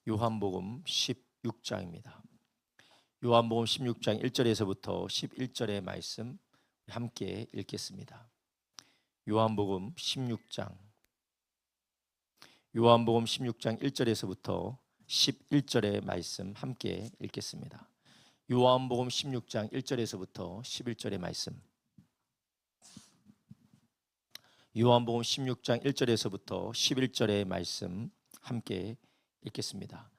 요한복음 16장입니다. 요한복음 16장 1절에서부터 11절의 말씀 함께 읽겠습니다. 요한복음 16장 1절에서부터 11절의 말씀 함께 읽겠습니다. 요한복음 16장 1절에서부터 11절의 말씀. 요한복음 16장 1절에서부터 11절의 말씀 함께 읽겠습니다.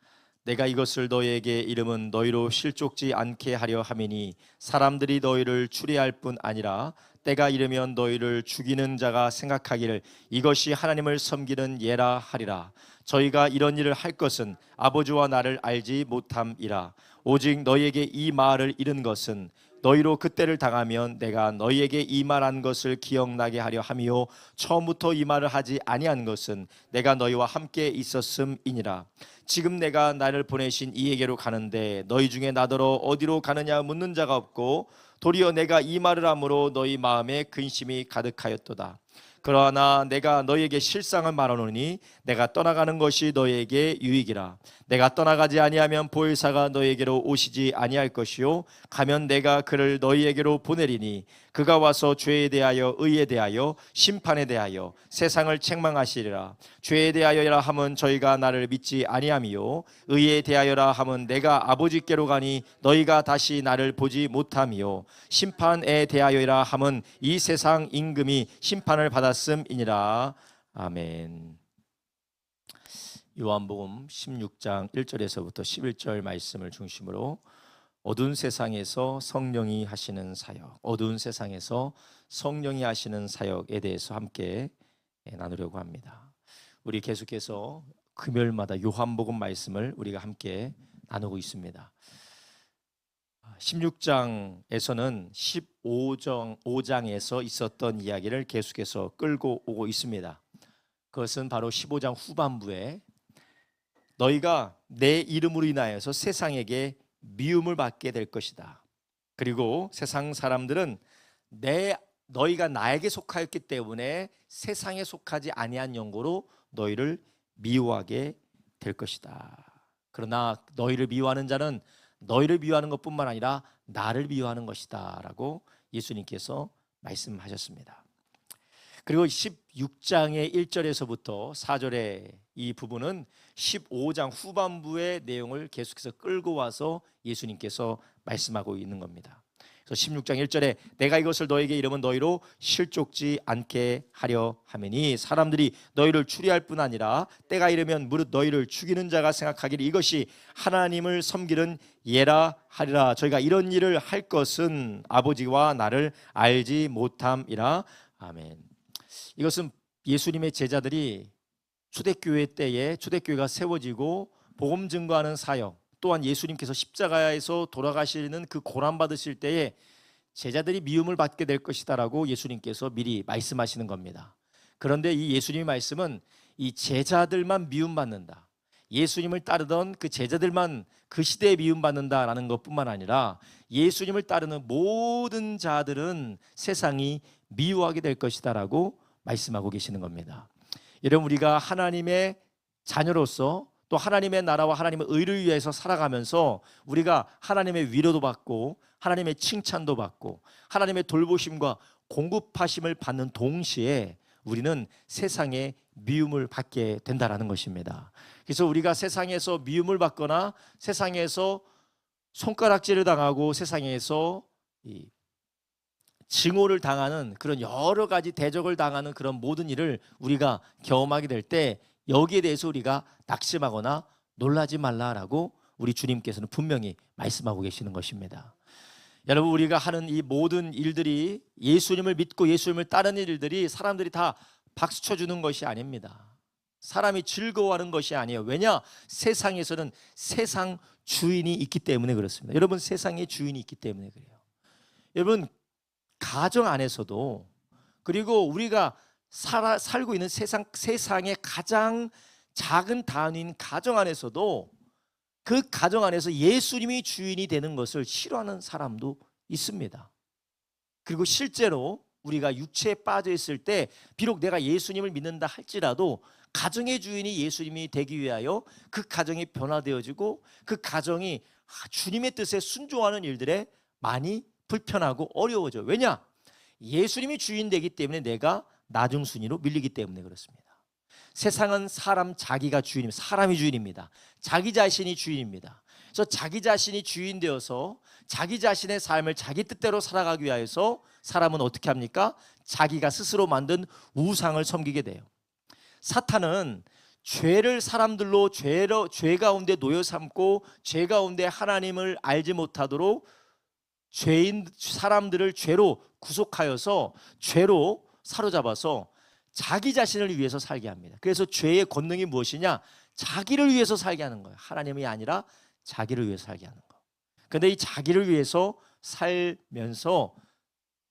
내가 이것을 너희에게 이름은 너희로 실족지 않게 하려 함이니 사람들이 너희를 추리할 뿐 아니라 때가 이르면 너희를 죽이는 자가 생각하기를 이것이 하나님을 섬기는 예라 하리라. 저희가 이런 일을 할 것은 아버지와 나를 알지 못함이라. 오직 너희에게 이 말을 이른 것은 너희로 그때를 당하면 내가 너희에게 이 말한 것을 기억나게 하려 함이요 처음부터 이 말을 하지 아니한 것은 내가 너희와 함께 있었음이니라. 지금 내가 나를 보내신 이에게로 가는데 너희 중에 나더러 어디로 가느냐 묻는 자가 없고 도리어 내가 이 말을 함으로 너희 마음에 근심이 가득하였도다. 그러나 내가 너희에게 실상을 말하노니 내가 떠나가는 것이 너희에게 유익이라. 내가 떠나가지 아니하면 보혜사가 너희에게로 오시지 아니할 것이요 가면 내가 그를 너희에게로 보내리니 그가 와서 죄에 대하여 의에 대하여 심판에 대하여 세상을 책망하시리라. 죄에 대하여라 함은 저희가 나를 믿지 아니함이요 의에 대하여라 함은 내가 아버지께로 가니 너희가 다시 나를 보지 못함이요 심판에 대하여라 함은 이 세상 임금이 심판을 받았음이니라. 아멘. 요한복음 16장 1절에서부터 11절 말씀을 중심으로 어두운 세상에서 성령이 하시는 사역, 어두운 세상에서 성령이 하시는 사역에 대해서 함께 나누려고 합니다. 우리 계속해서 금요일마다 요한복음 말씀을 우리가 함께 나누고 있습니다. 16장에서는 15장에서 있었던 이야기를 계속해서 끌고 오고 있습니다. 그것은 바로 15장 후반부에 너희가 내 이름으로 인하여서 세상에게 미움을 받게 될 것이다. 그리고 세상 사람들은 너희가 나에게 속하였기 때문에 세상에 속하지 아니한 영고로 너희를 미워하게 될 것이다. 그러나 너희를 미워하는 자는 너희를 미워하는 것뿐만 아니라 나를 미워하는 것이다 라고 예수님께서 말씀하셨습니다. 그리고 16장의 1절에서부터 4절의 이 부분은 15장 후반부의 내용을 계속해서 끌고 와서 예수님께서 말씀하고 있는 겁니다. 그래서 16장 1절에 내가 이것을 너에게 이름은 너희로 실족지 않게 하려 하매니 사람들이 너희를 추리할 뿐 아니라 때가 이르면 무릇 너희를 죽이는 자가 생각하기를 이것이 하나님을 섬기는 예라 하리라. 저희가 이런 일을 할 것은 아버지와 나를 알지 못함이라. 아멘. 이것은 예수님의 제자들이 초대교회 때에 초대교회가 세워지고 복음 증거하는 사역, 또한 예수님께서 십자가에서 돌아가시는 그 고난 받으실 때에 제자들이 미움을 받게 될 것이다라고 예수님께서 미리 말씀하시는 겁니다. 그런데 이 예수님의 말씀은 이 제자들만 미움받는다, 예수님을 따르던 그 제자들만 그 시대에 미움받는다라는 것뿐만 아니라 예수님을 따르는 모든 자들은 세상이 미워하게 될 것이다라고 말씀하고 계시는 겁니다. 여러분, 우리가 하나님의 자녀로서 또 하나님의 나라와 하나님의 의를 위해서 살아가면서 우리가 하나님의 위로도 받고 하나님의 칭찬도 받고 하나님의 돌보심과 공급하심을 받는 동시에 우리는 세상에 미움을 받게 된다라는 것입니다. 그래서 우리가 세상에서 미움을 받거나 세상에서 손가락질을 당하고 세상에서 증오를 당하는 그런 여러 가지 대적을 당하는 그런 모든 일을 우리가 경험하게 될 때 여기에 대해서 우리가 낙심하거나 놀라지 말라라고 우리 주님께서는 분명히 말씀하고 계시는 것입니다. 여러분, 우리가 하는 이 모든 일들이 예수님을 믿고 예수님을 따르는 일들이 사람들이 다 박수 쳐주는 것이 아닙니다. 사람이 즐거워하는 것이 아니에요. 왜냐? 세상에서는 세상 주인이 있기 때문에 그렇습니다. 여러분, 세상에 주인이 있기 때문에 그래요. 여러분, 가정 안에서도, 그리고 우리가 살고 있는 세상의 가장 작은 단위인 가정 안에서도 그 가정 안에서 예수님이 주인이 되는 것을 싫어하는 사람도 있습니다. 그리고 실제로 우리가 육체에 빠져 있을 때 비록 내가 예수님을 믿는다 할지라도 가정의 주인이 예수님이 되기 위하여 그 가정이 변화되어지고 그 가정이 주님의 뜻에 순종하는 일들에 많이 불편하고 어려워져. 왜냐? 예수님이 주인 되기 때문에 내가 나중 순위로 밀리기 때문에 그렇습니다. 세상은 사람 자기가 주인입니다. 사람이 주인입니다. 자기 자신이 주인입니다. 그래서 자기 자신이 주인 되어서 자기 자신의 삶을 자기 뜻대로 살아가기 위해서 사람은 어떻게 합니까? 자기가 스스로 만든 우상을 섬기게 돼요. 사탄은 죄를 사람들로 죄 가운데 놓여 삼고 죄 가운데 하나님을 알지 못하도록 죄인 사람들을 죄로 구속하여서 죄로 사로잡아서 자기 자신을 위해서 살게 합니다. 그래서 죄의 권능이 무엇이냐? 자기를 위해서 살게 하는 거예요. 하나님이 아니라 자기를 위해서 살게 하는 거. 그런데 이 자기를 위해서 살면서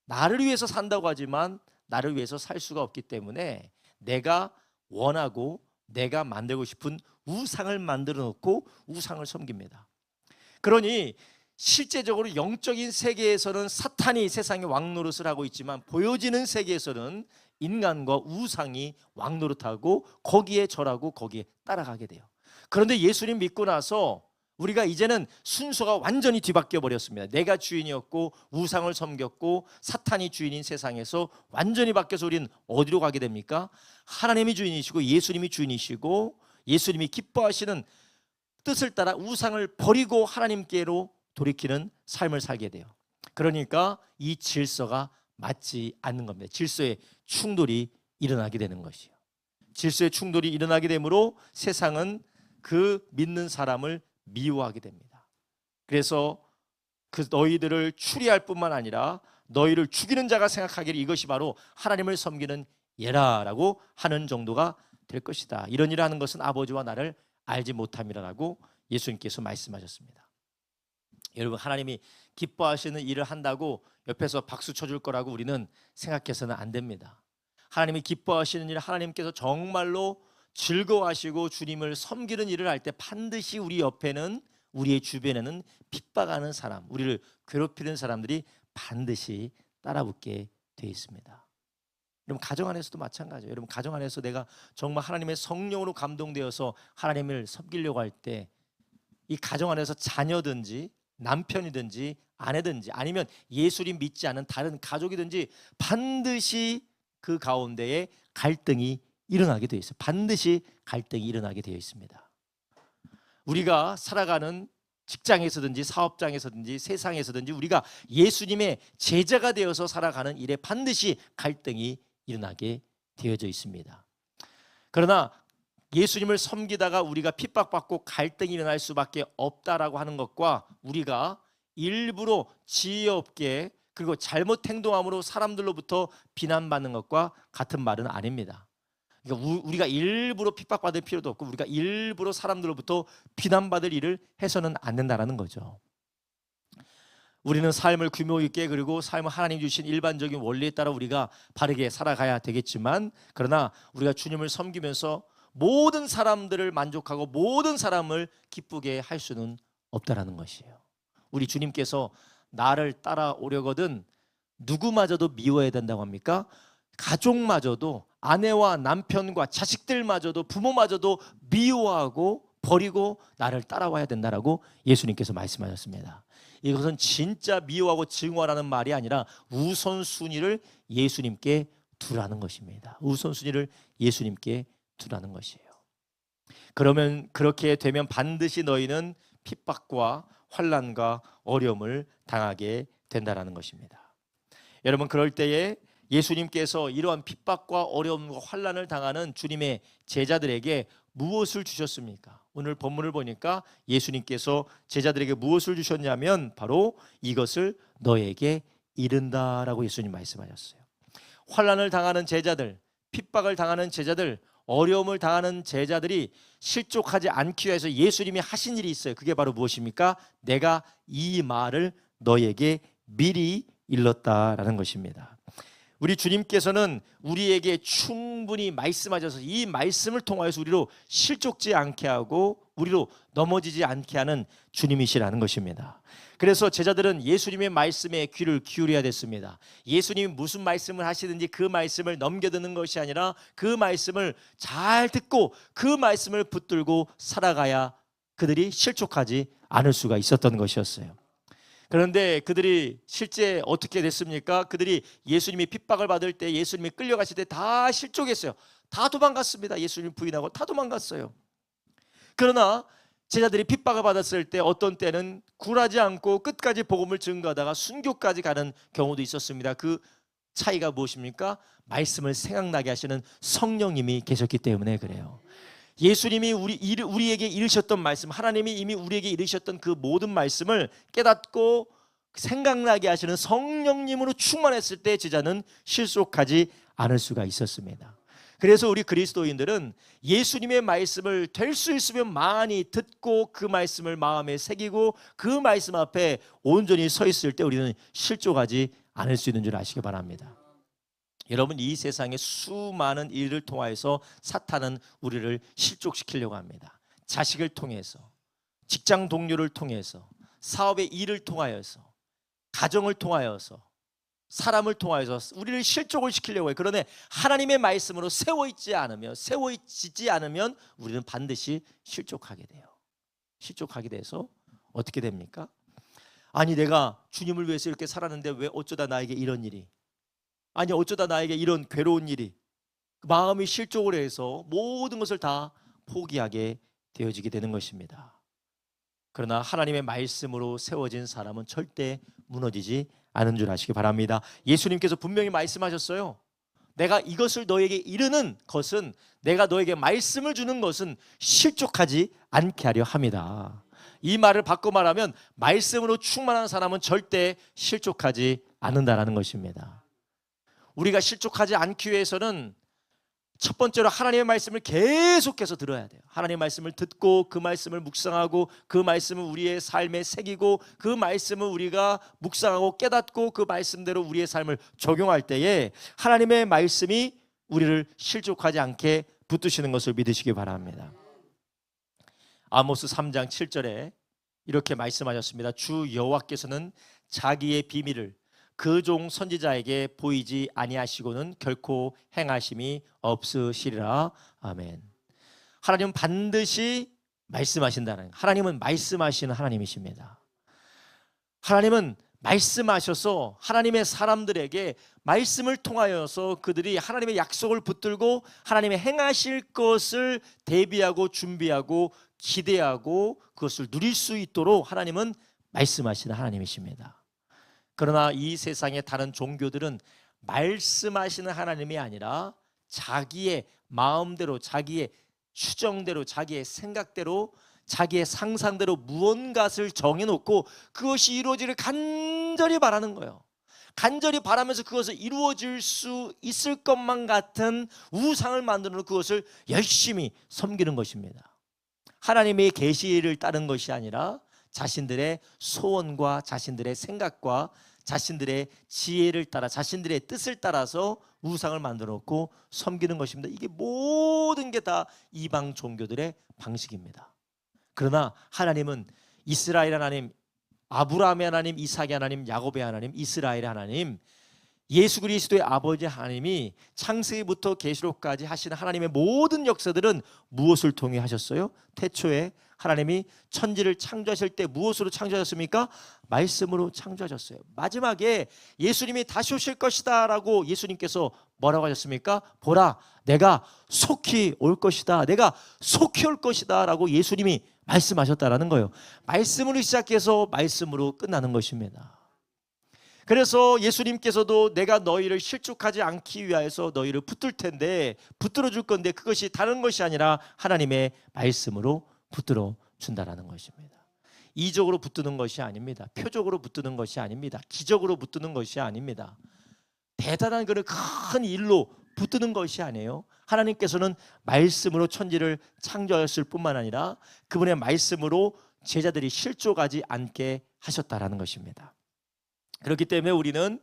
나를 위해서 산다고 하지만 나를 위해서 살 수가 없기 때문에 내가 원하고 내가 만들고 싶은 우상을 만들어 놓고 우상을 섬깁니다. 그러니 실제적으로 영적인 세계에서는 사탄이 세상의 왕노릇을 하고 있지만 보여지는 세계에서는 인간과 우상이 왕노릇하고 거기에 절하고 거기에 따라가게 돼요. 그런데 예수님 믿고 나서 우리가 이제는 순서가 완전히 뒤바뀌어 버렸습니다. 내가 주인이었고 우상을 섬겼고 사탄이 주인인 세상에서 완전히 바뀌어서 우리는 어디로 가게 됩니까? 하나님이 주인이시고 예수님이 주인이시고 예수님이 기뻐하시는 뜻을 따라 우상을 버리고 하나님께로 돌이키는 삶을 살게 돼요. 그러니까 이 질서가 맞지 않는 겁니다. 질서의 충돌이 일어나게 되는 것이요. 질서의 충돌이 일어나게 되므로 세상은 그 믿는 사람을 미워하게 됩니다. 그래서 그 너희들을 추리할 뿐만 아니라 너희를 죽이는 자가 생각하기를 이것이 바로 하나님을 섬기는 예라라고 하는 정도가 될 것이다. 이런 일을 하는 것은 아버지와 나를 알지 못함이라고 예수님께서 말씀하셨습니다. 여러분, 하나님이 기뻐하시는 일을 한다고 옆에서 박수 쳐줄 거라고 우리는 생각해서는 안 됩니다. 하나님이 기뻐하시는 일, 하나님께서 정말로 즐거워하시고 주님을 섬기는 일을 할 때 반드시 우리 옆에는, 우리의 주변에는 핍박하는 사람, 우리를 괴롭히는 사람들이 반드시 따라붙게 되어 있습니다. 여러분, 가정 안에서도 마찬가지예요. 여러분, 가정 안에서 내가 정말 하나님의 성령으로 감동되어서 하나님을 섬기려고 할 때 이 가정 안에서 자녀든지 남편이든지 아내든지 아니면 예수님 믿지 않은 다른 가족이든지 반드시 그 가운데에 갈등이 일어나게 되어 있어요. 반드시 갈등이 일어나게 되어 있습니다. 우리가 살아가는 직장에서든지 사업장에서든지 세상에서든지 우리가 예수님의 제자가 되어서 살아가는 일에 반드시 갈등이 일어나게 되어져 있습니다. 그러나 예수님을 섬기다가 우리가 핍박받고 갈등이 일어날 수밖에 없다라고 하는 것과 우리가 일부러 지혜 없게 그리고 잘못 행동함으로 사람들로부터 비난받는 것과 같은 말은 아닙니다. 그러니까 우리가 일부러 핍박받을 필요도 없고 우리가 일부러 사람들로부터 비난받을 일을 해서는 안 된다는 거죠. 우리는 삶을 규모 있게 그리고 삶을 하나님 주신 일반적인 원리에 따라 우리가 바르게 살아가야 되겠지만 그러나 우리가 주님을 섬기면서 모든 사람들을 만족하고 모든 사람을 기쁘게 할 수는 없다라는 것이에요. 우리 주님께서 나를 따라오려거든 누구마저도 미워해야 된다고 합니까? 가족마저도 아내와 남편과 자식들마저도 부모마저도 미워하고 버리고 나를 따라와야 된다라고 예수님께서 말씀하셨습니다. 이것은 진짜 미워하고 증오하라는 말이 아니라 우선순위를 예수님께 두라는 것입니다. 우선순위를 예수님께 두라는 것이에요. 그러면 그렇게 되면 반드시 너희는 핍박과 환난과 어려움을 당하게 된다라는 것입니다. 여러분, 그럴 때에 예수님께서 이러한 핍박과 어려움과 환난을 당하는 주님의 제자들에게 무엇을 주셨습니까? 오늘 본문을 보니까 예수님께서 제자들에게 무엇을 주셨냐면 바로 이것을 너에게 이른다라고 예수님 말씀하셨어요. 환난을 당하는 제자들, 핍박을 당하는 제자들, 어려움을 당하는 제자들이 실족하지 않기 위해서 예수님이 하신 일이 있어요. 그게 바로 무엇입니까? 내가 이 말을 너에게 미리 일렀다라는 것입니다. 우리 주님께서는 우리에게 충분히 말씀하셔서 이 말씀을 통하여서 우리로 실족지 않게 하고 우리로 넘어지지 않게 하는 주님이시라는 것입니다. 그래서 제자들은 예수님의 말씀에 귀를 기울여야 됐습니다. 예수님이 무슨 말씀을 하시든지 그 말씀을 넘겨드는 것이 아니라 그 말씀을 잘 듣고 그 말씀을 붙들고 살아가야 그들이 실족하지 않을 수가 있었던 것이었어요. 그런데 그들이 실제 어떻게 됐습니까? 그들이 예수님이 핍박을 받을 때, 예수님이 끌려가실 때 다 실족했어요. 다 도망갔습니다. 예수님 부인하고 다 도망갔어요. 그러나 제자들이 핍박을 받았을 때 어떤 때는 굴하지 않고 끝까지 복음을 증거하다가 순교까지 가는 경우도 있었습니다. 그 차이가 무엇입니까? 말씀을 생각나게 하시는 성령님이 계셨기 때문에 그래요. 예수님이 우리에게 이르셨던 말씀, 하나님이 이미 우리에게 이르셨던 그 모든 말씀을 깨닫고 생각나게 하시는 성령님으로 충만했을 때 제자는 실속하지 않을 수가 있었습니다. 그래서 우리 그리스도인들은 예수님의 말씀을 될 수 있으면 많이 듣고 그 말씀을 마음에 새기고 그 말씀 앞에 온전히 서 있을 때 우리는 실족하지 않을 수 있는 줄 아시기 바랍니다. 여러분, 이 세상의 수많은 일을 통하여서 사탄은 우리를 실족시키려고 합니다. 자식을 통해서, 직장 동료를 통해서, 사업의 일을 통하여서, 가정을 통하여서, 사람을 통하여서 우리를 실족을 시키려고 해요. 그런데 하나님의 말씀으로 세워지지 않으면 우리는 반드시 실족하게 돼요. 실족하게 돼서 어떻게 됩니까? 아니, 내가 주님을 위해서 이렇게 살았는데 왜 어쩌다 나에게 이런 일이, 아니 어쩌다 나에게 이런 괴로운 일이, 마음이 실족을 해서 모든 것을 다 포기하게 되어지게 되는 것입니다. 그러나 하나님의 말씀으로 세워진 사람은 절대 무너지지 않은 줄 아시기 바랍니다. 예수님께서 분명히 말씀하셨어요. 내가 이것을 너에게 이르는 것은, 내가 너에게 말씀을 주는 것은 실족하지 않게 하려 함이다. 이 말을 바꿔 말하면 말씀으로 충만한 사람은 절대 실족하지 않는다라는 것입니다. 우리가 실족하지 않기 위해서는 첫 번째로 하나님의 말씀을 계속해서 들어야 돼요. 하나님의 말씀을 듣고 그 말씀을 묵상하고 그 말씀을 우리의 삶에 새기고 그 말씀을 우리가 묵상하고 깨닫고 그 말씀대로 우리의 삶을 적용할 때에 하나님의 말씀이 우리를 실족하지 않게 붙드시는 것을 믿으시기 바랍니다. 아모스 3장 7절에 이렇게 말씀하셨습니다. 주 여호와께서는 자기의 비밀을 그 종 선지자에게 보이지 아니하시고는 결코 행하심이 없으시리라. 아멘. 하나님은 반드시 말씀하신다는, 하나님은 말씀하시는 하나님이십니다. 하나님은 말씀하셔서 하나님의 사람들에게 말씀을 통하여서 그들이 하나님의 약속을 붙들고 하나님의 행하실 것을 대비하고 준비하고 기대하고 그것을 누릴 수 있도록 하나님은 말씀하시는 하나님이십니다. 그러나 이 세상의 다른 종교들은 말씀하시는 하나님이 아니라 자기의 마음대로, 자기의 추정대로, 자기의 생각대로, 자기의 상상대로 무언가를 정해놓고 그것이 이루어지기를 간절히 바라는 거예요. 간절히 바라면서 그것을 이루어질 수 있을 것만 같은 우상을 만드는 그것을 열심히 섬기는 것입니다. 하나님의 계시를 따른 것이 아니라 자신들의 소원과 자신들의 생각과 자신들의 지혜를 따라, 자신들의 뜻을 따라서 우상을 만들어 놓고 섬기는 것입니다. 이게 모든 게 다 이방 종교들의 방식입니다. 그러나 하나님은 이스라엘 하나님, 아브라함의 하나님, 이삭의 하나님, 야곱의 하나님, 이스라엘의 하나님, 예수 그리스도의 아버지 하나님이 창세기부터 계시록까지 하시는 하나님의 모든 역사들은 무엇을 통해 하셨어요? 태초에 하나님이 천지를 창조하실 때 무엇으로 창조하셨습니까? 말씀으로 창조하셨어요. 마지막에 예수님이 다시 오실 것이다 라고 예수님께서 뭐라고 하셨습니까? 보라, 내가 속히 올 것이다, 내가 속히 올 것이다 라고 예수님이 말씀하셨다라는 거예요. 말씀으로 시작해서 말씀으로 끝나는 것입니다. 그래서 예수님께서도 내가 너희를 실족하지 않기 위하여서 너희를 붙들 텐데, 붙들어 줄 건데 그것이 다른 것이 아니라 하나님의 말씀으로 붙들어 준다라는 것입니다. 이적으로 붙드는 것이 아닙니다. 표적으로 붙드는 것이 아닙니다. 기적으로 붙드는 것이 아닙니다. 대단한 그런 큰 일로 붙드는 것이 아니에요. 하나님께서는 말씀으로 천지를 창조하셨을 뿐만 아니라 그분의 말씀으로 제자들이 실족하지 않게 하셨다라는 것입니다. 그렇기 때문에 우리는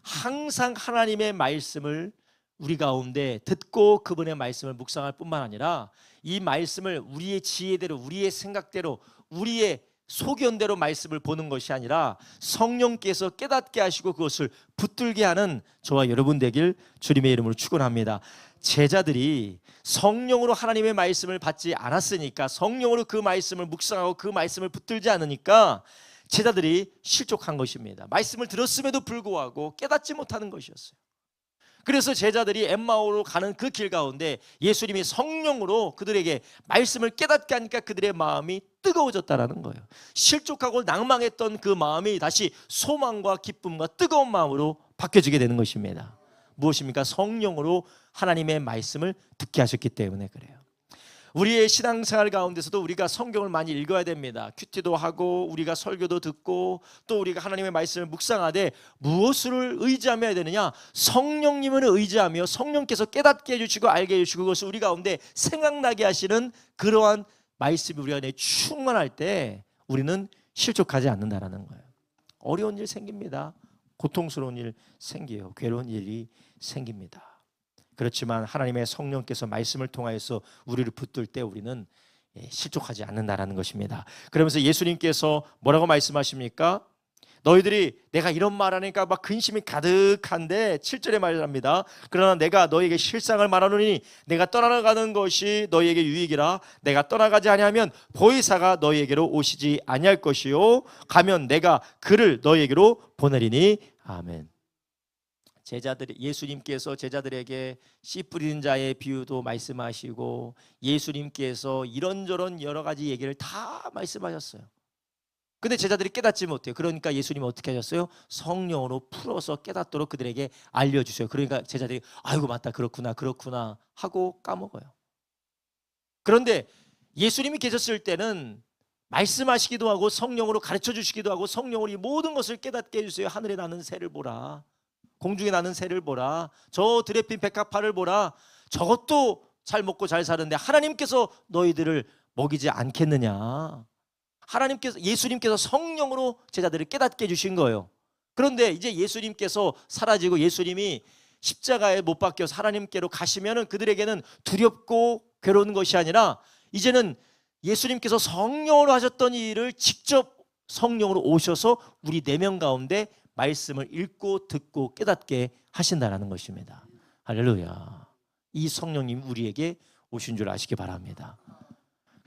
항상 하나님의 말씀을 우리 가운데 듣고 그분의 말씀을 묵상할 뿐만 아니라 이 말씀을 우리의 지혜대로, 우리의 생각대로, 우리의 소견대로 말씀을 보는 것이 아니라 성령께서 깨닫게 하시고 그것을 붙들게 하는 저와 여러분 되길 주님의 이름으로 축원합니다. 제자들이 성령으로 하나님의 말씀을 받지 않았으니까, 성령으로 그 말씀을 묵상하고 그 말씀을 붙들지 않으니까 제자들이 실족한 것입니다. 말씀을 들었음에도 불구하고 깨닫지 못하는 것이었어요. 그래서 제자들이 엠마오로 가는 그 길 가운데 예수님이 성령으로 그들에게 말씀을 깨닫게 하니까 그들의 마음이 뜨거워졌다라는 거예요. 실족하고 낭망했던 그 마음이 다시 소망과 기쁨과 뜨거운 마음으로 바뀌어지게 되는 것입니다. 무엇입니까? 성령으로 하나님의 말씀을 듣게 하셨기 때문에 그래요. 우리의 신앙생활 가운데서도 우리가 성경을 많이 읽어야 됩니다. 큐티도 하고 우리가 설교도 듣고 또 우리가 하나님의 말씀을 묵상하되 무엇을 의지하며 해야 되느냐? 성령님을 의지하며 성령께서 깨닫게 해주시고 알게 해주시고 그것을 우리 가운데 생각나게 하시는 그러한 말씀이 우리 안에 충만할 때 우리는 실족하지 않는다라는 거예요. 어려운 일 생깁니다. 고통스러운 일 생겨요. 괴로운 일이 생깁니다. 그렇지만 하나님의 성령께서 말씀을 통하여서 우리를 붙들 때 우리는 실족하지 않는다라는 것입니다. 그러면서 예수님께서 뭐라고 말씀하십니까? 너희들이 내가 이런 말하니까 막 근심이 가득한데 7절에 말합니다. 그러나 내가 너희에게 실상을 말하노니 내가 떠나가는 것이 너희에게 유익이라. 내가 떠나가지 아니하면 보혜사가 너희에게로 오시지 아니할 것이요 가면 내가 그를 너희에게로 보내리니. 아멘. 예수님께서 제자들에게 씨 뿌리는 자의 비유도 말씀하시고 예수님께서 이런저런 여러 가지 얘기를 다 말씀하셨어요. 근데 제자들이 깨닫지 못해요. 그러니까 예수님은 어떻게 하셨어요? 성령으로 풀어서 깨닫도록 그들에게 알려주세요. 그러니까 제자들이 아이고 맞다 그렇구나 하고 까먹어요. 그런데 예수님이 계셨을 때는 말씀하시기도 하고 성령으로 가르쳐 주시기도 하고 성령으로 이 모든 것을 깨닫게 해주세요. 하늘에 나는 새를 보라, 공중에 나는 새를 보라, 저 들에 핀 백합화를 보라. 저것도 잘 먹고 잘 사는데 하나님께서 너희들을 먹이지 않겠느냐. 예수님께서 성령으로 제자들을 깨닫게 해주신 거예요. 그런데 이제 예수님께서 사라지고 예수님이 십자가에 못 박혀서 하나님께로 가시면은 그들에게는 두렵고 괴로운 것이 아니라 이제는 예수님께서 성령으로 하셨던 일을 직접 성령으로 오셔서 우리 4명 가운데 말씀을 읽고 듣고 깨닫게 하신다는 것입니다. 할렐루야. 이 성령님 우리에게 오신 줄 아시기 바랍니다.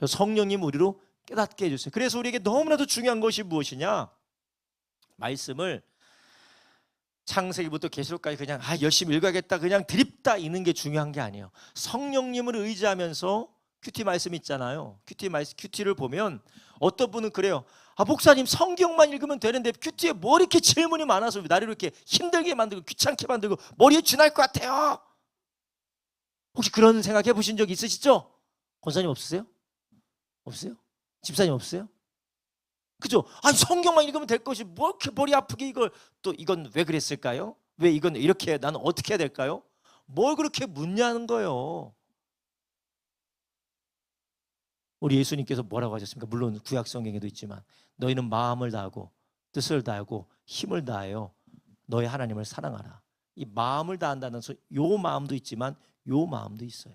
성령님 우리로 깨닫게 해주세요. 그래서 우리에게 너무나도 중요한 것이 무엇이냐? 말씀을 창세기부터 계시록까지 그냥 열심히 읽어야겠다 그냥 드립다 읽는 게 중요한 게 아니에요. 성령님을 의지하면서 큐티 말씀 있잖아요. 큐티를 보면 어떤 분은 그래요. 목사님 성경만 읽으면 되는데 큐티에 뭐 이렇게 질문이 많아서 나를 이렇게 힘들게 만들고 귀찮게 만들고 머리에 쥐날 것 같아요. 혹시 그런 생각 해보신 적 있으시죠? 권사님 없으세요? 없어요? 집사님 없어요? 그죠? 성경만 읽으면 될 것이 뭐 이렇게 머리 아프게 이건 왜 그랬을까요? 왜 이건 이렇게 나는 어떻게 해야 될까요? 뭘 그렇게 묻냐는 거예요. 우리 예수님께서 뭐라고 하셨습니까? 물론 구약 성경에도 있지만 너희는 마음을 다하고 뜻을 다하고 힘을 다하여 너희 하나님을 사랑하라. 이 마음을 다한다는 요 마음도 있지만 요 마음도 있어요.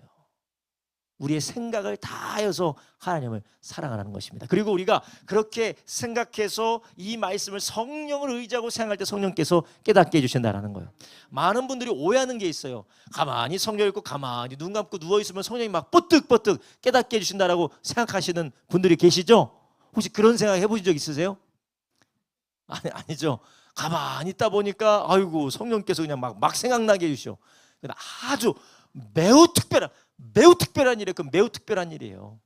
우리의 생각을 다하여서 하나님을 사랑하라는 것입니다. 그리고 우리가 그렇게 생각해서 이 말씀을 성령을 의지하고 생각할 때 성령께서 깨닫게 해주신다는 거예요. 많은 분들이 오해하는 게 있어요. 가만히 성경 읽고 가만히 눈 감고 누워있으면 성령이 막 뽀뜩뽀뜩 깨닫게 해주신다라고 생각하시는 분들이 계시죠? 혹시 그런 생각 해보신 적 있으세요? 아니죠. 가만히 있다 보니까 아이고 성령께서 그냥 막 생각나게 해주셔. 아주 매우 특별한 일이에요. 매우 특별한 일이에요.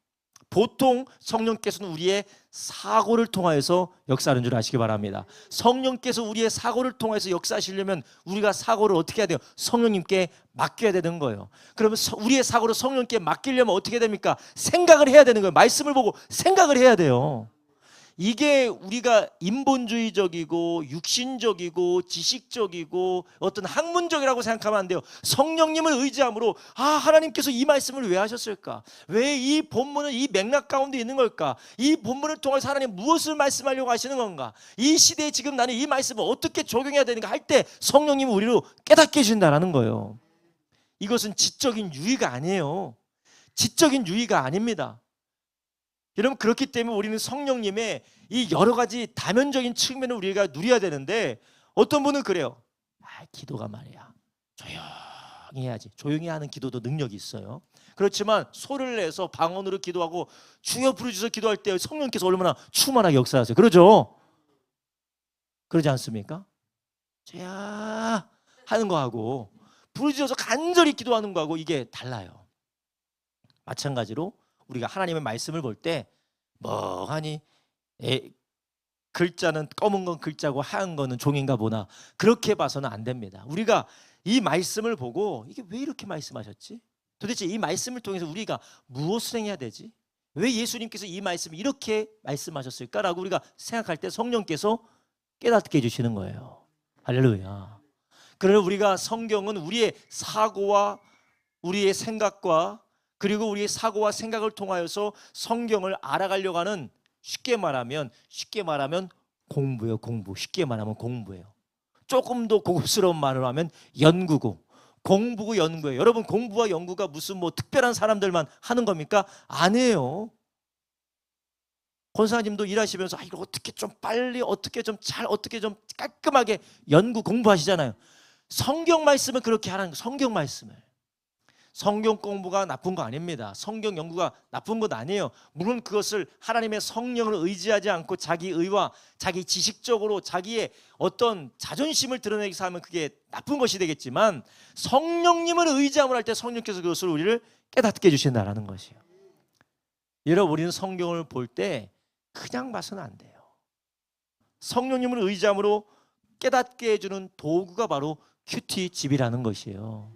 보통 성령께서는 우리의 사고를 통하여서 역사하는 줄 아시기 바랍니다. 성령께서 우리의 사고를 통해서 역사하시려면 우리가 사고를 어떻게 해야 돼요? 성령님께 맡겨야 되는 거예요. 그러면 우리의 사고를 성령님께 맡기려면 어떻게 됩니까? 생각을 해야 되는 거예요. 말씀을 보고 생각을 해야 돼요. 이게 우리가 인본주의적이고 육신적이고 지식적이고 어떤 학문적이라고 생각하면 안 돼요. 성령님을 의지함으로 하나님께서 이 말씀을 왜 하셨을까? 왜 이 본문은 이 맥락 가운데 있는 걸까? 이 본문을 통해서 하나님 무엇을 말씀하려고 하시는 건가? 이 시대에 지금 나는 이 말씀을 어떻게 적용해야 되는가 할 때 성령님은 우리로 깨닫게 해준다는 거예요. 이것은 지적인 유의가 아니에요. 지적인 유의가 아닙니다. 여러분, 그렇기 때문에 우리는 성령님의 이 여러 가지 다면적인 측면을 우리가 누려야 되는데, 어떤 분은 그래요. 기도가 말이야 조용히 해야지. 조용히 하는 기도도 능력이 있어요. 그렇지만 소리를 내서 방언으로 기도하고 주여 부르짖어서 기도할 때 성령께서 얼마나 충만하게 역사하세요. 그러죠? 그러지 않습니까? 주야 하는 거하고 부르짖어서 간절히 기도하는 거하고 이게 달라요. 마찬가지로 우리가 하나님의 말씀을 볼 때 멍하니 글자는 검은 건 글자고 하얀 거는 종인가 보나 그렇게 봐서는 안 됩니다. 우리가 이 말씀을 보고 이게 왜 이렇게 말씀하셨지? 도대체 이 말씀을 통해서 우리가 무엇을 행해야 되지? 왜 예수님께서 이 말씀을 이렇게 말씀하셨을까라고 우리가 생각할 때 성령께서 깨닫게 해주시는 거예요. 할렐루야. 그러나 우리가 성경은 우리의 사고와 우리의 생각과 그리고 우리의 사고와 생각을 통하여서 성경을 알아가려고 하는 쉽게 말하면 공부예요. 공부. 쉽게 말하면 공부예요. 조금 더 고급스러운 말을 하면 연구고 공부고 연구예요. 여러분, 공부와 연구가 무슨 특별한 사람들만 하는 겁니까? 아니에요. 권사님도 일하시면서 이거 어떻게 좀 빨리 어떻게 좀 잘 어떻게 좀 깔끔하게 연구 공부하시잖아요. 성경 말씀을 그렇게 하라는 거예요. 성경 말씀을. 성경 공부가 나쁜 거 아닙니다. 성경 연구가 나쁜 것 아니에요. 물론 그것을 하나님의 성령을 의지하지 않고 자기 의와 자기 지식적으로 자기의 어떤 자존심을 드러내기 위해서 하면 그게 나쁜 것이 되겠지만, 성령님을 의지함을 할 때 성령께서 그것을 우리를 깨닫게 해주신다는 것이에요. 여러분, 우리는 성경을 볼 때 그냥 봐서는 안 돼요. 성령님을 의지함으로 깨닫게 해주는 도구가 바로 큐티집이라는 것이에요.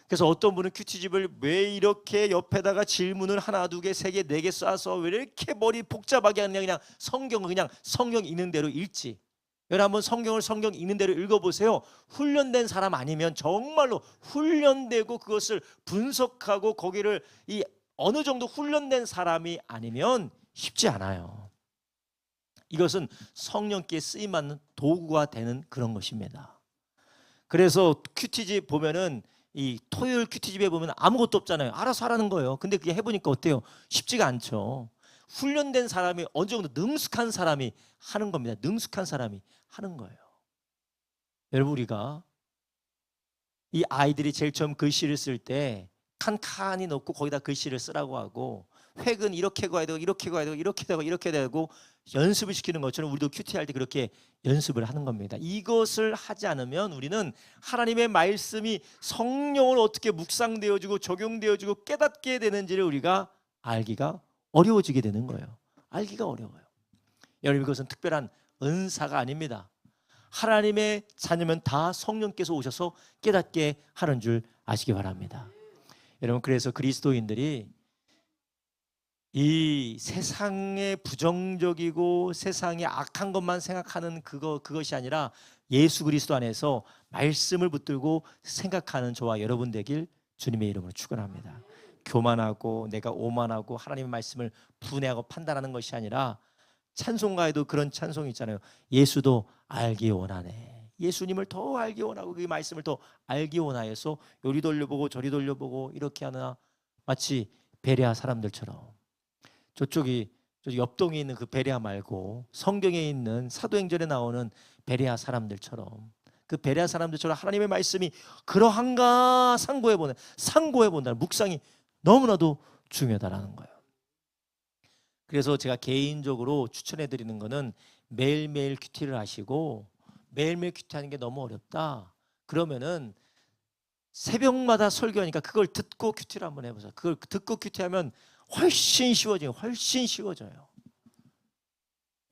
그래서 어떤 분은 큐티집을 왜 이렇게 옆에다가 질문을 하나 두 개 세 개 네 개 쏴서 왜 이렇게 머리 복잡하게 하느냐, 그냥 성경을 그냥 성경 읽는 대로 읽지. 여러분, 한번 성경을 성경 읽는 대로 읽어보세요. 훈련된 사람 아니면, 정말로 훈련되고 그것을 분석하고 거기를 어느 정도 훈련된 사람이 아니면 쉽지 않아요. 이것은 성령께 쓰임받는 도구가 되는 그런 것입니다. 그래서 큐티집 보면은 이 토요일 큐티집에 보면 아무것도 없잖아요. 알아서 하라는 거예요. 근데 그게 해보니까 어때요? 쉽지가 않죠. 훈련된 사람이, 어느 정도 능숙한 사람이 하는 겁니다. 능숙한 사람이 하는 거예요. 여러분, 우리가 이 아이들이 제일 처음 글씨를 쓸 때 칸칸이 넣고 거기다 글씨를 쓰라고 하고, 획은 이렇게 가야 되고 이렇게 가야 되고 이렇게 되고 이렇게 되고 연습을 시키는 것처럼 우리도 큐티할 때 그렇게 연습을 하는 겁니다. 이것을 하지 않으면 우리는 하나님의 말씀이 성령을 어떻게 묵상되어지고 적용되어지고 깨닫게 되는지를 우리가 알기가 어려워지게 되는 거예요. 알기가 어려워요. 여러분, 이것은 특별한 은사가 아닙니다. 하나님의 자녀면 다 성령께서 오셔서 깨닫게 하는 줄 아시기 바랍니다. 여러분, 그래서 그리스도인들이 이 세상의 부정적이고 세상의 악한 것만 생각하는 그것이 아니라 예수 그리스도 안에서 말씀을 붙들고 생각하는 저와 여러분 되길 주님의 이름으로 축원합니다. 교만하고 내가 오만하고 하나님의 말씀을 분해하고 판단하는 것이 아니라, 찬송가에도 그런 찬송이 있잖아요. 예수도 알기 원하네. 예수님을 더 알기 원하고 그 말씀을 더 알기 원하여서 요리 돌려보고 저리 돌려보고 이렇게 하나, 마치 베레아 사람들처럼. 저쪽이 옆동에 있는 그 베레아 말고 성경에 있는 사도행전에 나오는 베레아 사람들처럼, 그 베레아 사람들처럼 하나님의 말씀이 그러한가 상고해 본다는 묵상이 너무나도 중요하다는 거예요. 그래서 제가 개인적으로 추천해 드리는 거는, 매일매일 큐티를 하시고, 매일매일 큐티하는 게 너무 어렵다 그러면은 새벽마다 설교하니까 그걸 듣고 큐티를 한번 해보세요. 그걸 듣고 큐티하면 훨씬 쉬워져요.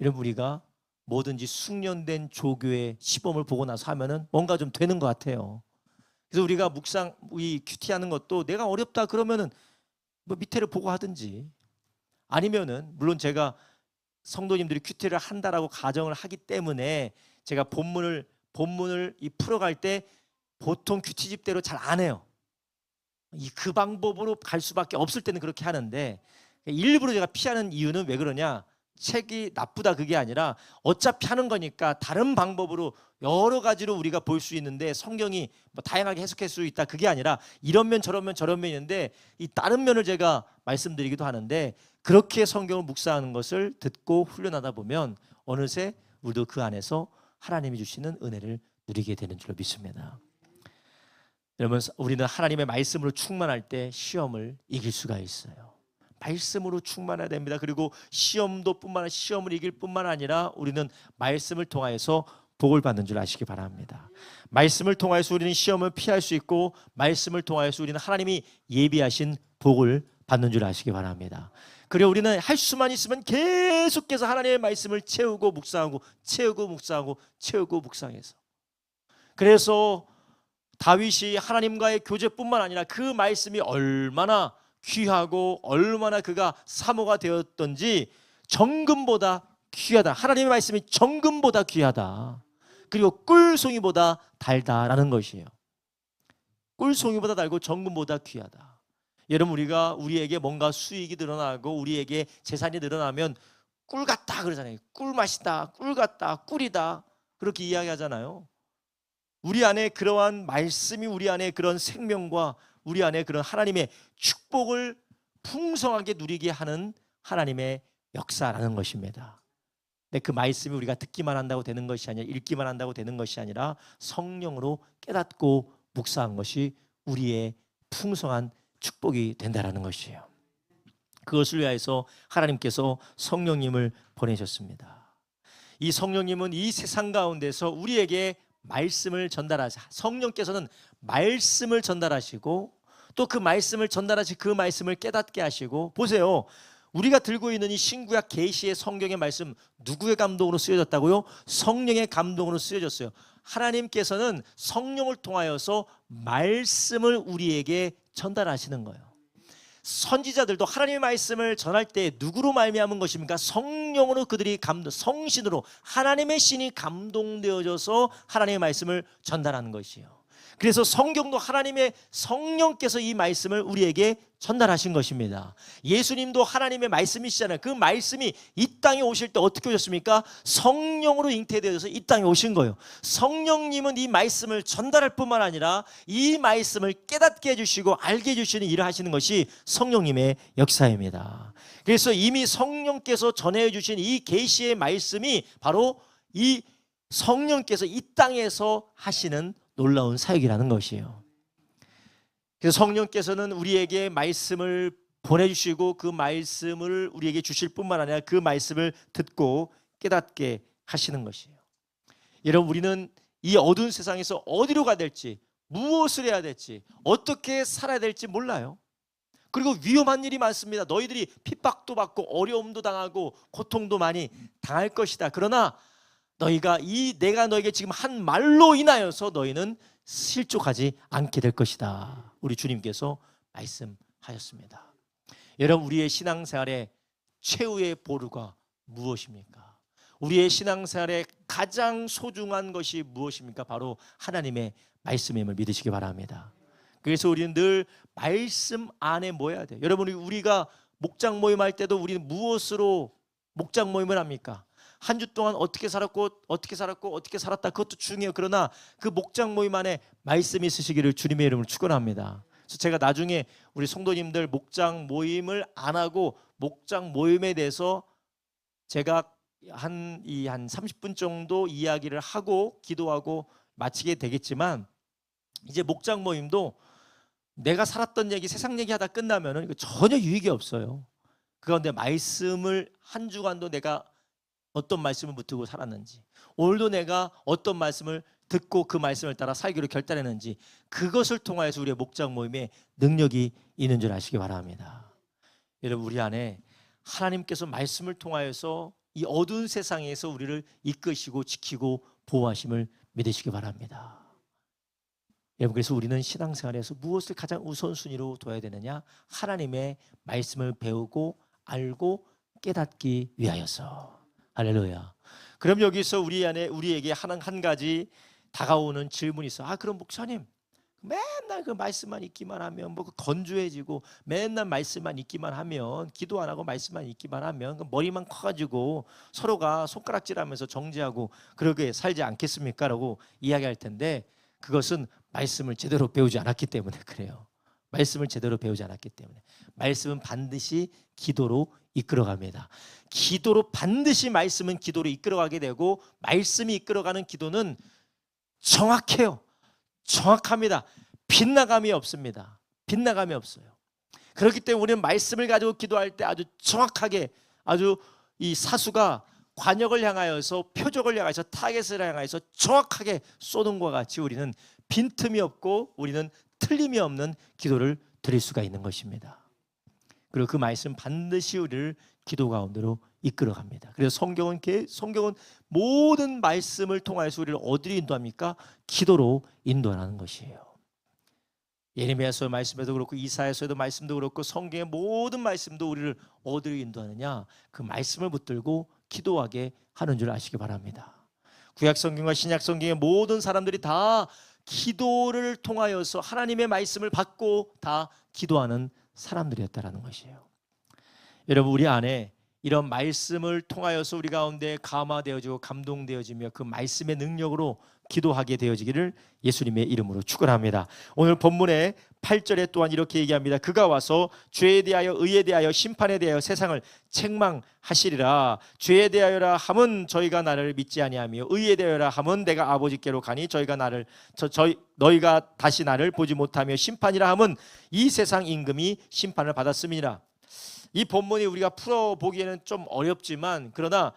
여러분, 우리가 뭐든지 숙련된 조교의 시범을 보고 나서 하면은 뭔가 좀 되는 것 같아요. 그래서 우리가 큐티하는 것도 내가 어렵다 그러면은 밑에를 보고 하든지, 아니면은 물론 제가 성도님들이 큐티를 한다라고 가정을 하기 때문에 제가 본문을 이 풀어갈 때 보통 큐티집대로 잘 안 해요. 그 방법으로 갈 수밖에 없을 때는 그렇게 하는데, 일부러 제가 피하는 이유는 왜 그러냐, 책이 나쁘다 그게 아니라 어차피 하는 거니까 다른 방법으로 여러 가지로 우리가 볼 수 있는데, 성경이 뭐 다양하게 해석할 수 있다 그게 아니라 이런 면 저런 면 저런 면이 있는데 이 다른 면을 제가 말씀드리기도 하는데, 그렇게 성경을 묵상하는 것을 듣고 훈련하다 보면 어느새 우리도 그 안에서 하나님이 주시는 은혜를 누리게 되는 줄로 믿습니다. 여러분, 우리는 하나님의 말씀으로 충만할 때 시험을 이길 수가 있어요. 말씀으로 충만해야 됩니다. 그리고 시험을 이길 뿐만 아니라 우리는 말씀을 통하여서 복을 받는 줄 아시기 바랍니다. 말씀을 통하여서 우리는 시험을 피할 수 있고, 말씀을 통하여서 우리는 하나님이 예비하신 복을 받는 줄 아시기 바랍니다. 그리고 우리는 할 수만 있으면 계속해서 하나님의 말씀을 채우고 묵상하고 채우고 묵상하고 채우고 묵상해서, 그래서 다윗이 하나님과의 교제뿐만 아니라 그 말씀이 얼마나 귀하고 얼마나 그가 사모가 되었던지, 정금보다 귀하다, 하나님의 말씀이 정금보다 귀하다, 그리고 꿀송이보다 달다라는 것이에요. 꿀송이보다 달고 정금보다 귀하다. 여러분, 우리에게 뭔가 수익이 늘어나고 우리에게 재산이 늘어나면 꿀 같다 그러잖아요. 꿀 맛이다, 꿀 같다, 꿀이다, 그렇게 이야기하잖아요. 우리 안에 그러한 말씀이 우리 안에 그런 생명과 우리 안에 그런 하나님의 축복을 풍성하게 누리게 하는 하나님의 역사라는 것입니다. 근데 그 말씀이 우리가 듣기만 한다고 되는 것이 아니라, 읽기만 한다고 되는 것이 아니라 성령으로 깨닫고 묵상한 것이 우리의 풍성한 축복이 된다라는 것이에요. 그것을 위하여서 하나님께서 성령님을 보내셨습니다. 이 성령님은 이 세상 가운데서 우리에게 말씀을 전달하시고, 성령께서는 말씀을 전달하시고 또 그 말씀을 전달하시 그 말씀을 깨닫게 하시고, 보세요, 우리가 들고 있는 이 신구약 계시의 성경의 말씀 누구의 감동으로 쓰여졌다고요? 성령의 감동으로 쓰여졌어요. 하나님께서는 성령을 통하여서 말씀을 우리에게 전달하시는 거예요. 선지자들도 하나님의 말씀을 전할 때 누구로 말미암은 것입니까? 성령으로 그들이 성신으로 하나님의 신이 감동되어져서 하나님의 말씀을 전달하는 것이에요. 그래서 성경도 하나님의 성령께서 이 말씀을 우리에게 전달하신 것입니다. 예수님도 하나님의 말씀이시잖아요. 그 말씀이 이 땅에 오실 때 어떻게 오셨습니까? 성령으로 잉태되어서 이 땅에 오신 거예요. 성령님은 이 말씀을 전달할 뿐만 아니라 이 말씀을 깨닫게 해주시고 알게 해주시는 일을 하시는 것이 성령님의 역사입니다. 그래서 이미 성령께서 전해 주신 이 계시의 말씀이 바로 이 성령께서 이 땅에서 하시는 놀라운 사역이라는 것이에요. 그래서 성령께서는 우리에게 말씀을 보내주시고 그 말씀을 우리에게 주실 뿐만 아니라 그 말씀을 듣고 깨닫게 하시는 것이에요. 여러분, 우리는 이 어두운 세상에서 어디로 가야 될지, 무엇을 해야 될지, 어떻게 살아야 될지 몰라요. 그리고 위험한 일이 많습니다. 너희들이 핍박도 받고 어려움도 당하고 고통도 많이 당할 것이다. 그러나 내가 너에게 지금 한 말로 인하여서 너희는 실족하지 않게 될 것이다. 우리 주님께서 말씀하셨습니다. 여러분, 우리의 신앙생활의 최후의 보루가 무엇입니까? 우리의 신앙생활의 가장 소중한 것이 무엇입니까? 바로 하나님의 말씀임을 믿으시기 바랍니다. 그래서 우리는 늘 말씀 안에 모여야 돼요. 여러분, 우리가 목장 모임할 때도 우리는 무엇으로 목장 모임을 합니까? 한 주 동안 어떻게 살았다 그것도 중요해요. 그러나 그 목장 모임 안에 말씀이 있으시기를 주님의 이름으로 축원합니다. 그래서 제가 나중에 우리 성도님들 목장 모임을 안 하고 목장 모임에 대해서 제가 한 30분 정도 이야기를 하고 기도하고 마치게 되겠지만, 이제 목장 모임도 내가 살았던 얘기, 세상 얘기하다 끝나면은 전혀 유익이 없어요. 그런데 말씀을 한 주간도 내가 어떤 말씀을 붙들고 살았는지, 오늘도 내가 어떤 말씀을 듣고 그 말씀을 따라 살기로 결단했는지, 그것을 통하여서 우리의 목장 모임에 능력이 있는 줄 아시기 바랍니다. 여러분, 우리 안에 하나님께서 말씀을 통하여서 이 어두운 세상에서 우리를 이끄시고 지키고 보호하심을 믿으시기 바랍니다. 여러분, 그래서 우리는 신앙생활에서 무엇을 가장 우선순위로 둬야 되느냐? 하나님의 말씀을 배우고 알고 깨닫기 위하여서. 할렐루야. 그럼 여기서 우리에게 한 가지 다가오는 질문이 있어. 그럼 목사님, 맨날 그 말씀만 읽기만 하면 건조해지고, 맨날 말씀만 읽기만 하면, 기도 안 하고 말씀만 읽기만 하면 머리만 커가지고 서로가 손가락질하면서 정죄하고 그러게 살지 않겠습니까? 라고 이야기할 텐데, 그것은 말씀을 제대로 배우지 않았기 때문에 그래요. 말씀을 제대로 배우지 않았기 때문에. 말씀은 반드시 기도로 이끌어갑니다. 기도로 반드시 말씀은 기도로 이끌어가게 되고, 말씀이 이끌어가는 기도는 정확해요. 정확합니다. 빗나감이 없습니다. 빗나감이 없어요. 그렇기 때문에 우리는 말씀을 가지고 기도할 때 아주 정확하게, 아주 이 사수가 관역을 향하여서, 표적을 향해서, 타겟을 향해서 정확하게 쏘는 것과 같이 우리는 빈틈이 없고 우리는 틀림이 없는 기도를 드릴 수가 있는 것입니다. 그리고 그 말씀 반드시 우리를 기도 가운데로 이끌어갑니다. 그래서 성경은 모든 말씀을 통하여서 우리를 어디로 인도합니까? 기도로 인도하는 것이에요. 예레미야서 말씀에도 그렇고, 이사야서에도 말씀도 그렇고, 성경의 모든 말씀도 우리를 어디로 인도하느냐? 그 말씀을 붙들고 기도하게 하는 줄 아시기 바랍니다. 구약 성경과 신약 성경의 모든 사람들이 다 기도를 통하여서 하나님의 말씀을 받고 다 기도하는 사람들이었다라는 것이에요. 여러분, 우리 안에 이런 말씀을 통하여서 우리 가운데 감화되어지고 감동되어지며 그 말씀의 능력으로 기도하게 되어지기를 예수님의 이름으로 축원합니다. 오늘 본문의 8절에 또한 이렇게 얘기합니다. 그가 와서 죄에 대하여, 의에 대하여, 심판에 대하여 세상을 책망하시리라. 죄에 대하여라 함은 저희가 나를 믿지 아니하며, 의에 대하여라 함은 내가 아버지께로 가니 너희가 다시 나를 보지 못하며, 심판이라 함은 이 세상 임금이 심판을 받았음이니라. 이 본문이 우리가 풀어보기에는 좀 어렵지만, 그러나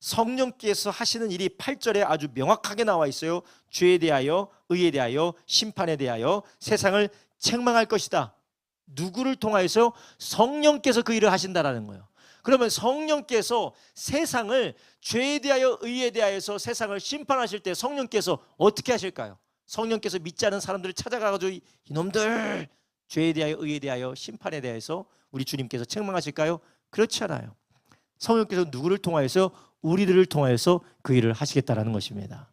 성령께서 하시는 일이 8절에 아주 명확하게 나와 있어요. 죄에 대하여, 의에 대하여, 심판에 대하여 세상을 책망할 것이다. 누구를 통하여서? 성령께서 그 일을 하신다라는 거예요. 그러면 성령께서 세상을, 죄에 대하여, 의에 대하여서 세상을 심판하실 때 성령께서 어떻게 하실까요? 성령께서 믿지 않은 사람들을 찾아가가지고 이놈들, 죄에 대하여, 의에 대하여, 심판에 대해서 우리 주님께서 책망하실까요? 그렇지 않아요. 성령께서 누구를 통하여서? 우리들을 통하여서 그 일을 하시겠다라는 것입니다.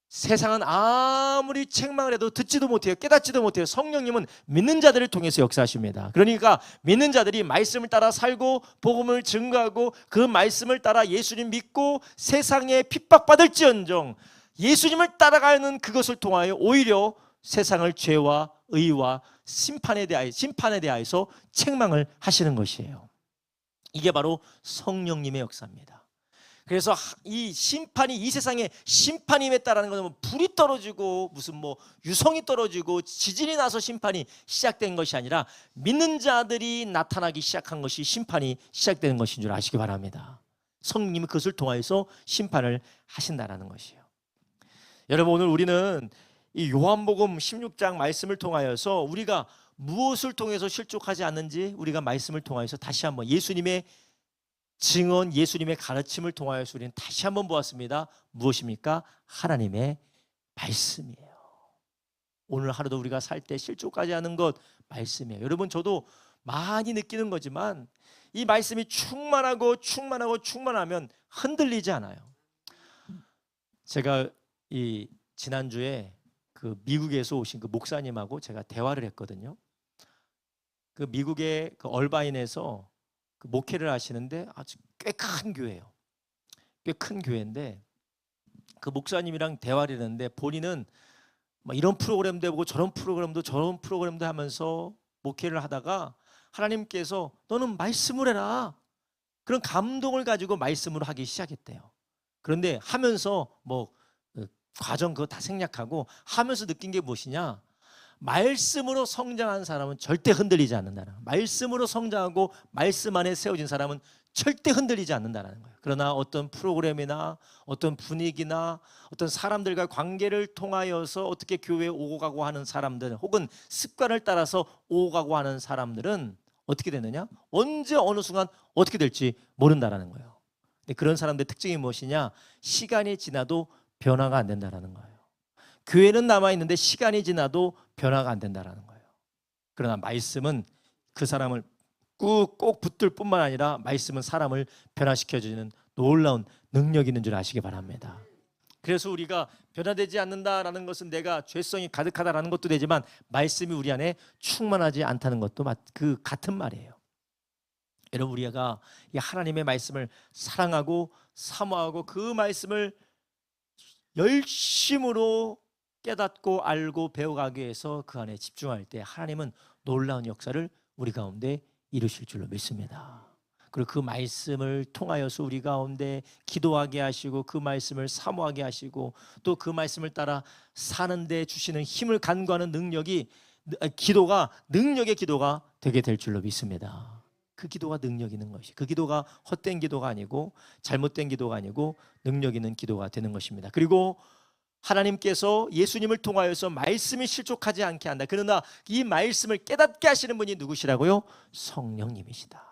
세상은 아무리 책망을 해도 듣지도 못해요. 깨닫지도 못해요. 성령님은 믿는 자들을 통해서 역사하십니다. 그러니까 믿는 자들이 말씀을 따라 살고 복음을 증거하고 그 말씀을 따라 예수님 믿고 세상에 핍박받을지언정 예수님을 따라가는 그것을 통하여 오히려 세상을 죄와 의와 심판에 대하여서 책망을 하시는 것이에요. 이게 바로 성령님의 역사입니다. 그래서 이 심판이, 이 세상에 심판이 임했다라는 것은 불이 떨어지고 무슨 유성이 떨어지고 지진이 나서 심판이 시작된 것이 아니라 믿는 자들이 나타나기 시작한 것이 심판이 시작되는 것인 줄 아시기 바랍니다. 성령님이 그것을 통하여서 심판을 하신다라는 것이에요. 여러분, 오늘 우리는 이 요한복음 16장 말씀을 통하여서 우리가 무엇을 통해서 실족하지 않는지 우리가 말씀을 통하여서 다시 한번 예수님의 증언, 예수님의 가르침을 통하여서 우리는 다시 한번 보았습니다. 무엇입니까? 하나님의 말씀이에요. 오늘 하루도 우리가 살 때 실족하지 않는 것 말씀이에요. 여러분, 저도 많이 느끼는 거지만 이 말씀이 충만하면 흔들리지 않아요. 제가 이 지난주에 그 미국에서 오신 그 목사님하고 제가 대화를 했거든요. 그 미국의 그 얼바인에서 그 목회를 하시는데 아주 꽤 큰 교회예요. 꽤 큰 교회인데 그 목사님이랑 대화를 했는데 본인은 이런 프로그램도 해보고 저런 프로그램도 하면서 목회를 하다가 하나님께서 너는 말씀을 해라, 그런 감동을 가지고 말씀으로 하기 시작했대요. 그런데 하면서 과정 그거 다 생략하고 하면서 느낀 게 무엇이냐? 말씀으로 성장한 사람은 절대 흔들리지 않는다는, 말씀으로 성장하고 말씀 안에 세워진 사람은 절대 흔들리지 않는다는 거예요. 그러나 어떤 프로그램이나 어떤 분위기나 어떤 사람들과 관계를 통하여서 어떻게 교회에 오고 가고 하는 사람들, 혹은 습관을 따라서 오고 가고 하는 사람들은 어떻게 되느냐? 언제 어느 순간 어떻게 될지 모른다는 거예요. 근데 그런 사람들의 특징이 무엇이냐? 시간이 지나도 변화가 안 된다는 거예요. 교회는 남아있는데 시간이 지나도 변화가 안 된다는 거예요. 그러나 말씀은 그 사람을 꾹 붙들 뿐만 아니라 말씀은 사람을 변화시켜주는 놀라운 능력이 있는 줄 아시기 바랍니다. 그래서 우리가 변화되지 않는다라는 것은 내가 죄성이 가득하다라는 것도 되지만 말씀이 우리 안에 충만하지 않다는 것도 그 같은 말이에요. 여러분, 우리가 이 하나님의 말씀을 사랑하고 사모하고 그 말씀을 열심으로 깨닫고 알고 배워가기 위해서 그 안에 집중할 때 하나님은 놀라운 역사를 우리 가운데 이루실 줄로 믿습니다. 그리고 그 말씀을 통하여서 우리 가운데 기도하게 하시고 그 말씀을 사모하게 하시고 또 그 말씀을 따라 사는 데 주시는 힘을 간구하는 능력이 기도가 능력의 기도가 되게 될 줄로 믿습니다. 그 기도가 능력 있는 것이, 그 기도가 헛된 기도가 아니고 잘못된 기도가 아니고 능력 있는 기도가 되는 것입니다. 그리고 하나님께서 예수님을 통하여서 말씀이 실족하지 않게 한다. 그러나 이 말씀을 깨닫게 하시는 분이 누구시라고요? 성령님이시다.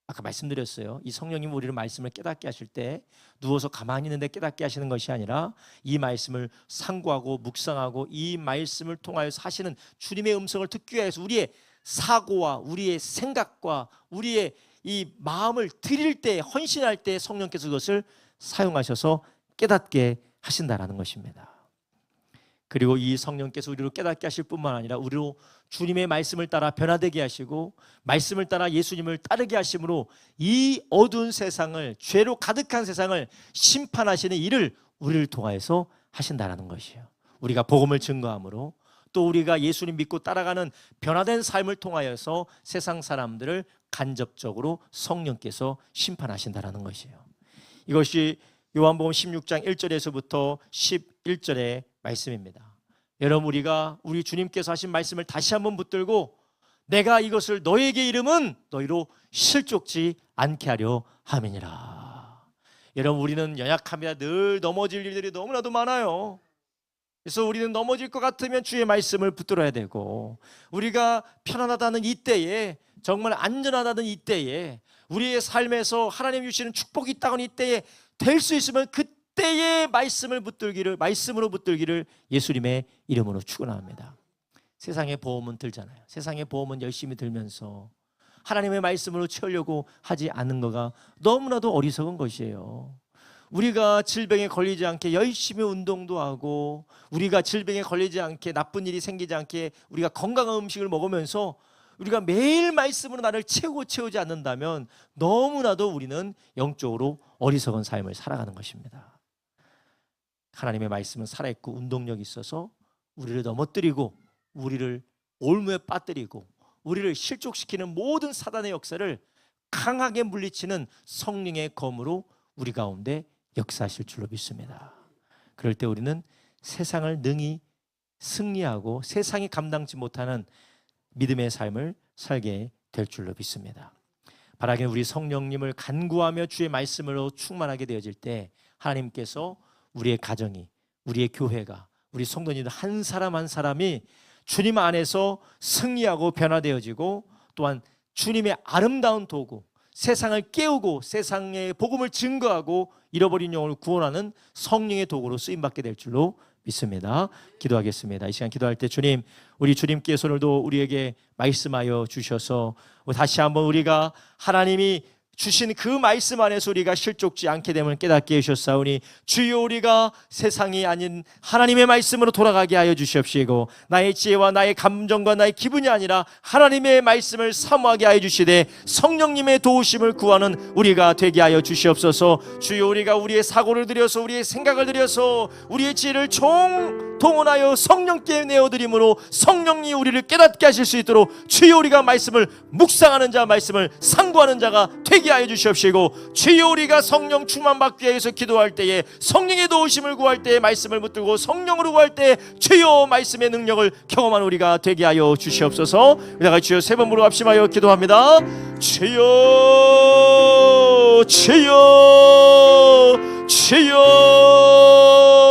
아까 말씀드렸어요. 이 성령님 우리를 말씀을 깨닫게 하실 때 누워서 가만히 있는데 깨닫게 하시는 것이 아니라 이 말씀을 상고하고 묵상하고 이 말씀을 통하여서 하시는 주님의 음성을 듣기 위해서 우리의 사고와 우리의 생각과 우리의 이 마음을 드릴 때, 헌신할 때 성령께서 그것을 사용하셔서 깨닫게 하신다라는 것입니다. 그리고 이 성령께서 우리로 깨닫게 하실 뿐만 아니라 우리로 주님의 말씀을 따라 변화되게 하시고 말씀을 따라 예수님을 따르게 하심으로 이 어두운 세상을, 죄로 가득한 세상을 심판하시는 일을 우리를 통하여서 하신다라는 것이에요. 우리가 복음을 증거함으로 또 우리가 예수님 믿고 따라가는 변화된 삶을 통하여서 세상 사람들을 간접적으로 성령께서 심판하신다라는 것이에요. 이것이 요한복음 16장 1절에서부터 11절의 말씀입니다. 여러분, 우리 주님께서 하신 말씀을 다시 한번 붙들고 내가 이것을 너에게 이름은 너희로 실족지 않게 하려 함이니라. 여러분, 우리는 연약합니다. 늘 넘어질 일들이 너무나도 많아요. 그래서 우리는 넘어질 것 같으면 주의 말씀을 붙들어야 되고, 우리가 편안하다는 이때에, 정말 안전하다는 이때에, 우리의 삶에서 하나님 주시는 축복이 있다는 이때에 될 수 있으면 그때의 말씀으로 붙들기를 예수님의 이름으로 축원합니다. 세상의 보험은 들잖아요. 세상의 보험은 열심히 들면서 하나님의 말씀으로 채우려고 하지 않는 거가 너무나도 어리석은 것이에요. 우리가 질병에 걸리지 않게 열심히 운동도 하고, 우리가 질병에 걸리지 않게, 나쁜 일이 생기지 않게 우리가 건강한 음식을 먹으면서 우리가 매일 말씀으로 나를 채우지 않는다면 너무나도 우리는 영적으로 어리석은 삶을 살아가는 것입니다. 하나님의 말씀은 살아있고 운동력이 있어서 우리를 넘어뜨리고 우리를 올무에 빠뜨리고 우리를 실족시키는 모든 사단의 역사를 강하게 물리치는 성령의 검으로 우리 가운데 역사하실 줄로 믿습니다. 그럴 때 우리는 세상을 능히 승리하고 세상이 감당치 못하는 믿음의 삶을 살게 될 줄로 믿습니다. 바라기는 우리 성령님을 간구하며 주의 말씀으로 충만하게 되어질 때 하나님께서 우리의 가정이, 우리의 교회가, 우리 성도님들 한 사람 한 사람이 주님 안에서 승리하고 변화되어지고 또한 주님의 아름다운 도구, 세상을 깨우고 세상의 복음을 증거하고 잃어버린 영혼을 구원하는 성령의 도구로 쓰임받게 될 줄로 믿습니다. 기도하겠습니다. 이 시간 기도할 때 주님, 우리 주님께서 오늘도 우리에게 말씀하여 주셔서 다시 한번 우리가 하나님이 주신 그 말씀 안에서 우리가 실족지 않게 됨을 깨닫게 해주셨사오니 주여 우리가 세상이 아닌 하나님의 말씀으로 돌아가게 하여 주시옵시고 나의 지혜와 나의 감정과 나의 기분이 아니라 하나님의 말씀을 사모하게 하여 주시되 성령님의 도우심을 구하는 우리가 되게 하여 주시옵소서. 주여 우리가 우리의 사고를 들여서 우리의 생각을 들여서 우리의 지혜를 동원하여 성령께 내어드림으로 성령이 우리를 깨닫게 하실 수 있도록 주여 우리가 말씀을 묵상하는 자, 말씀을 상고하는 자가 되게 하여 주시옵시고 주여 우리가 성령 충만받기 위해서 기도할 때에 성령의 도우심을 구할 때에 말씀을 붙들고 성령으로 구할 때 주여 말씀의 능력을 경험한 우리가 되게 하여 주시옵소서. 우리가 주여 세 번 합심하여 기도합니다. 주여 주여 주여